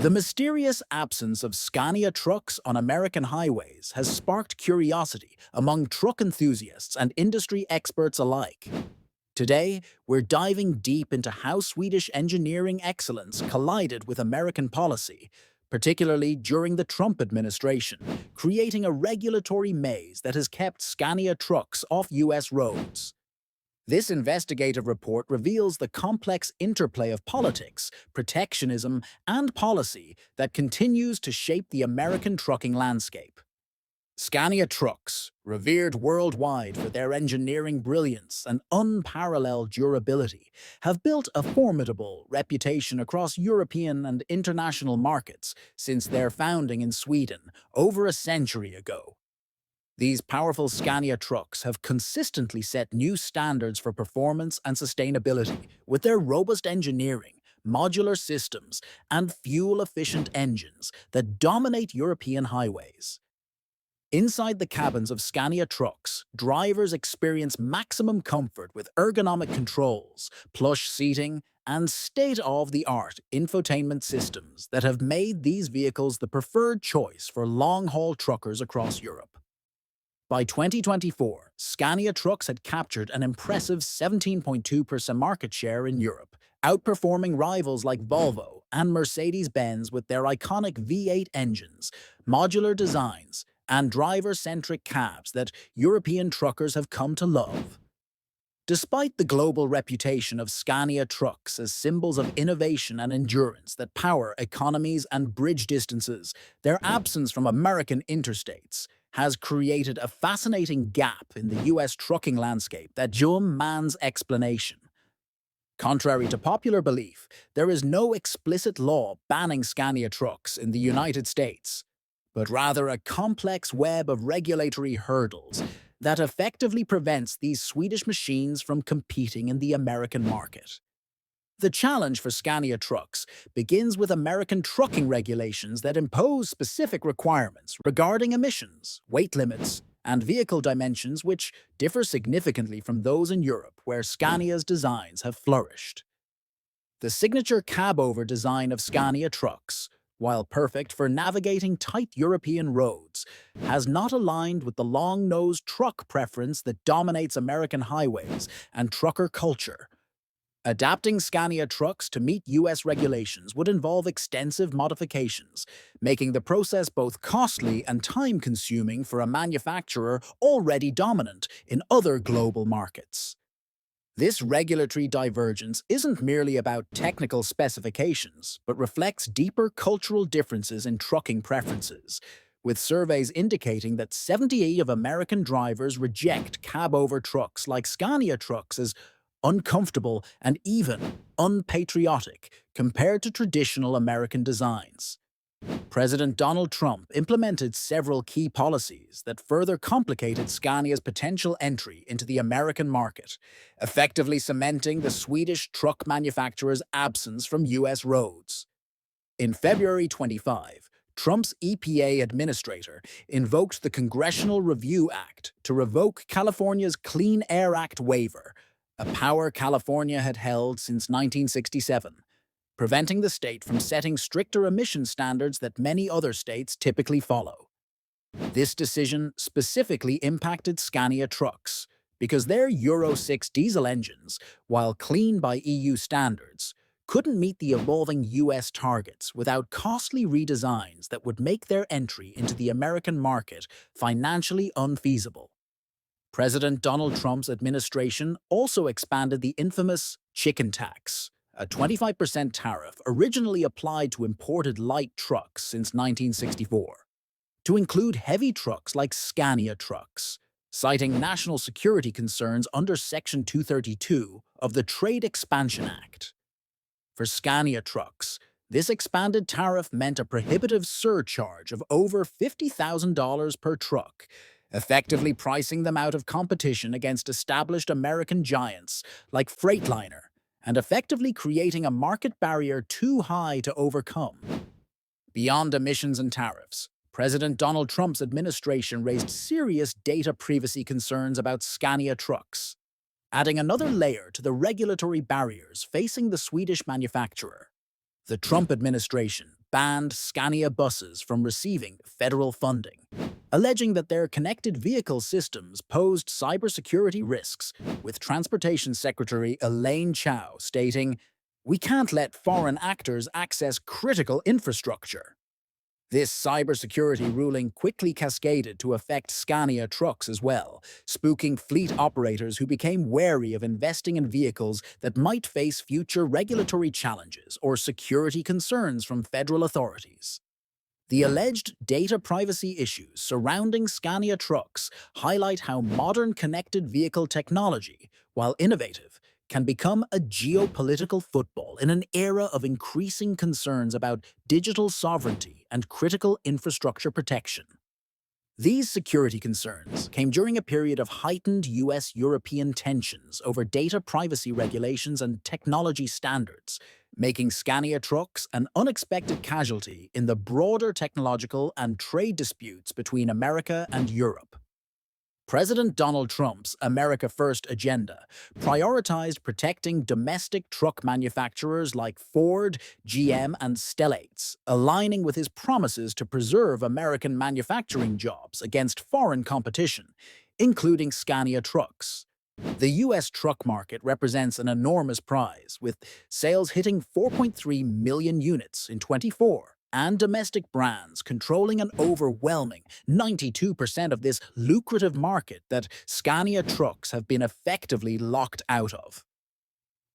The mysterious absence of Scania trucks on American highways has sparked curiosity among truck enthusiasts and industry experts alike. Today, we're diving deep into how Swedish engineering excellence collided with American policy, particularly during the Trump administration, creating a regulatory maze that has kept Scania trucks off U.S. roads. This investigative report reveals the complex interplay of politics, protectionism, and policy that continues to shape the American trucking landscape. Scania trucks, revered worldwide for their engineering brilliance and unparalleled durability, have built a formidable reputation across European and international markets since their founding in Sweden over a century ago. These powerful Scania trucks have consistently set new standards for performance and sustainability with their robust engineering, modular systems, and fuel-efficient engines that dominate European highways. Inside the cabins of Scania trucks, drivers experience maximum comfort with ergonomic controls, plush seating, and state-of-the-art infotainment systems that have made these vehicles the preferred choice for long-haul truckers across Europe. By 2024, Scania trucks had captured an impressive 17.2% market share in Europe, outperforming rivals like Volvo and Mercedes-Benz with their iconic V8 engines, modular designs, and driver-centric cabs that European truckers have come to love. Despite the global reputation of Scania trucks as symbols of innovation and endurance that power economies and bridge distances, their absence from American interstates has created a fascinating gap in the U.S. trucking landscape that demands explanation. Contrary to popular belief, there is no explicit law banning Scania trucks in the United States, but rather a complex web of regulatory hurdles that effectively prevents these Swedish machines from competing in the American market. The challenge for Scania trucks begins with American trucking regulations that impose specific requirements regarding emissions, weight limits, and vehicle dimensions which differ significantly from those in Europe where Scania's designs have flourished. The signature cab-over design of Scania trucks, while perfect for navigating tight European roads, has not aligned with the long-nosed truck preference that dominates American highways and trucker culture. Adapting Scania trucks to meet U.S. regulations would involve extensive modifications, making the process both costly and time-consuming for a manufacturer already dominant in other global markets. This regulatory divergence isn't merely about technical specifications, but reflects deeper cultural differences in trucking preferences, with surveys indicating that 78% of American drivers reject cab-over trucks like Scania trucks as uncomfortable and even unpatriotic compared to traditional American designs. President Donald Trump implemented several key policies that further complicated Scania's potential entry into the American market, effectively cementing the Swedish truck manufacturer's absence from U.S. roads. In February 25, Trump's EPA administrator invoked the Congressional Review Act to revoke California's Clean Air Act waiver, a power California had held since 1967. Preventing the state from setting stricter emission standards that many other states typically follow. This decision specifically impacted Scania trucks because their Euro 6 diesel engines, while clean by EU standards, couldn't meet the evolving US targets without costly redesigns that would make their entry into the American market financially unfeasible. President Donald Trump's administration also expanded the infamous chicken tax, a 25% tariff originally applied to imported light trucks since 1964, to include heavy trucks like Scania trucks, citing national security concerns under Section 232 of the Trade Expansion Act. For Scania trucks, this expanded tariff meant a prohibitive surcharge of over $50,000 per truck, effectively pricing them out of competition against established American giants like Freightliner, and effectively creating a market barrier too high to overcome. Beyond emissions and tariffs, President Donald Trump's administration raised serious data privacy concerns about Scania trucks, adding another layer to the regulatory barriers facing the Swedish manufacturer. The Trump administration banned Scania buses from receiving federal funding, alleging that their connected vehicle systems posed cybersecurity risks, with Transportation Secretary Elaine Chao stating, "We can't let foreign actors access critical infrastructure." This cybersecurity ruling quickly cascaded to affect Scania trucks as well, spooking fleet operators who became wary of investing in vehicles that might face future regulatory challenges or security concerns from federal authorities. The alleged data privacy issues surrounding Scania trucks highlight how modern connected vehicle technology, while innovative, can become a geopolitical football in an era of increasing concerns about digital sovereignty and critical infrastructure protection. These security concerns came during a period of heightened US-European tensions over data privacy regulations and technology standards, making Scania trucks an unexpected casualty in the broader technological and trade disputes between America and Europe. President Donald Trump's America First agenda prioritized protecting domestic truck manufacturers like Ford, GM, and Stellates, aligning with his promises to preserve American manufacturing jobs against foreign competition, including Scania trucks. The U.S. truck market represents an enormous prize, with sales hitting 4.3 million units in 24 and domestic brands controlling an overwhelming 92% of this lucrative market that Scania trucks have been effectively locked out of.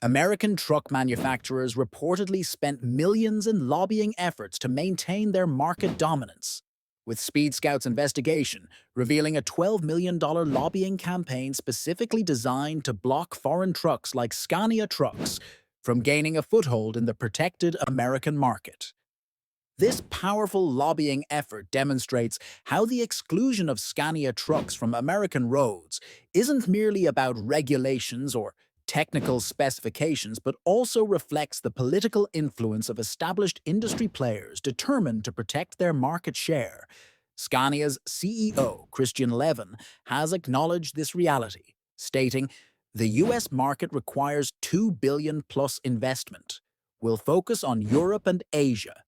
American truck manufacturers reportedly spent millions in lobbying efforts to maintain their market dominance, with Speed Scout's investigation revealing a $12 million lobbying campaign specifically designed to block foreign trucks like Scania trucks from gaining a foothold in the protected American market. This powerful lobbying effort demonstrates how the exclusion of Scania trucks from American roads isn't merely about regulations or technical specifications, but also reflects the political influence of established industry players determined to protect their market share. Scania's CEO, Christian Levin, has acknowledged this reality, stating, "The US market requires $2 billion plus investment. We'll focus on Europe and Asia,"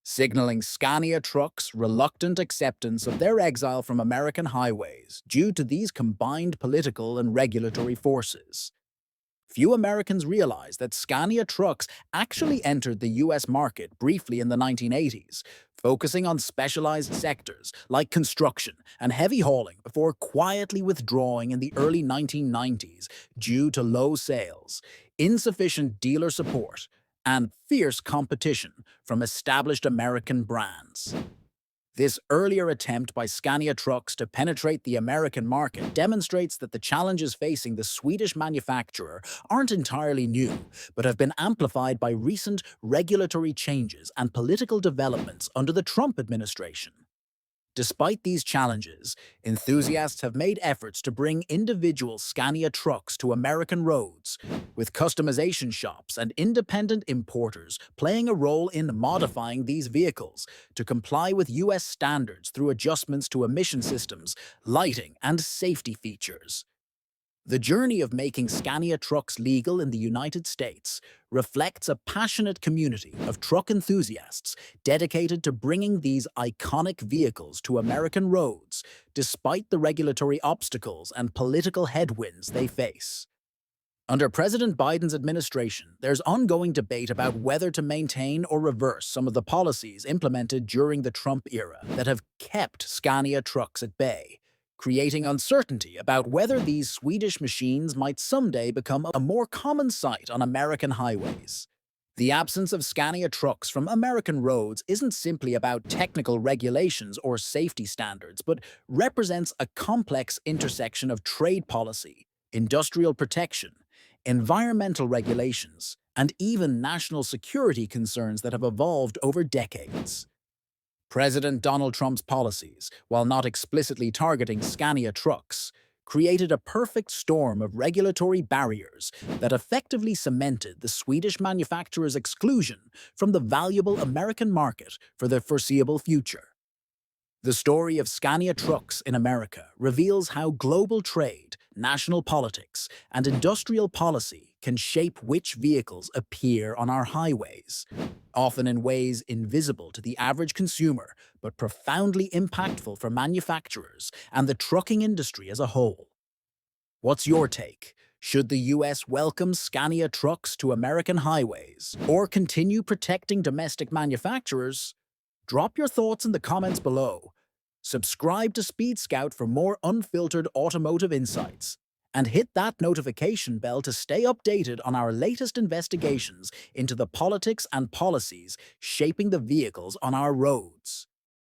signaling Scania trucks' reluctant acceptance of their exile from American highways due to these combined political and regulatory forces. Few Americans realize that Scania trucks actually entered the US market briefly in the 1980s, focusing on specialized sectors like construction and heavy hauling before quietly withdrawing in the early 1990s due to low sales, insufficient dealer support, and fierce competition from established American brands. This earlier attempt by Scania trucks to penetrate the American market demonstrates that the challenges facing the Swedish manufacturer aren't entirely new, but have been amplified by recent regulatory changes and political developments under the Trump administration. Despite these challenges, enthusiasts have made efforts to bring individual Scania trucks to American roads, with customization shops and independent importers playing a role in modifying these vehicles to comply with U.S. standards through adjustments to emission systems, lighting, and safety features. The journey of making Scania trucks legal in the United States reflects a passionate community of truck enthusiasts dedicated to bringing these iconic vehicles to American roads, despite the regulatory obstacles and political headwinds they face. Under President Biden's administration, there's ongoing debate about whether to maintain or reverse some of the policies implemented during the Trump era that have kept Scania trucks at bay, creating uncertainty about whether these Swedish machines might someday become a more common sight on American highways. The absence of Scania trucks from American roads isn't simply about technical regulations or safety standards, but represents a complex intersection of trade policy, industrial protection, environmental regulations, and even national security concerns that have evolved over decades. President Donald Trump's policies, while not explicitly targeting Scania trucks, created a perfect storm of regulatory barriers that effectively cemented the Swedish manufacturer's exclusion from the valuable American market for the foreseeable future. The story of Scania trucks in America reveals how global trade, national politics, and industrial policy can shape which vehicles appear on our highways, often in ways invisible to the average consumer, but profoundly impactful for manufacturers and the trucking industry as a whole. What's your take? Should the US welcome Scania trucks to American highways or continue protecting domestic manufacturers? Drop your thoughts in the comments below. Subscribe to Speed Scout for more unfiltered automotive insights. And hit that notification bell to stay updated on our latest investigations into the politics and policies shaping the vehicles on our roads.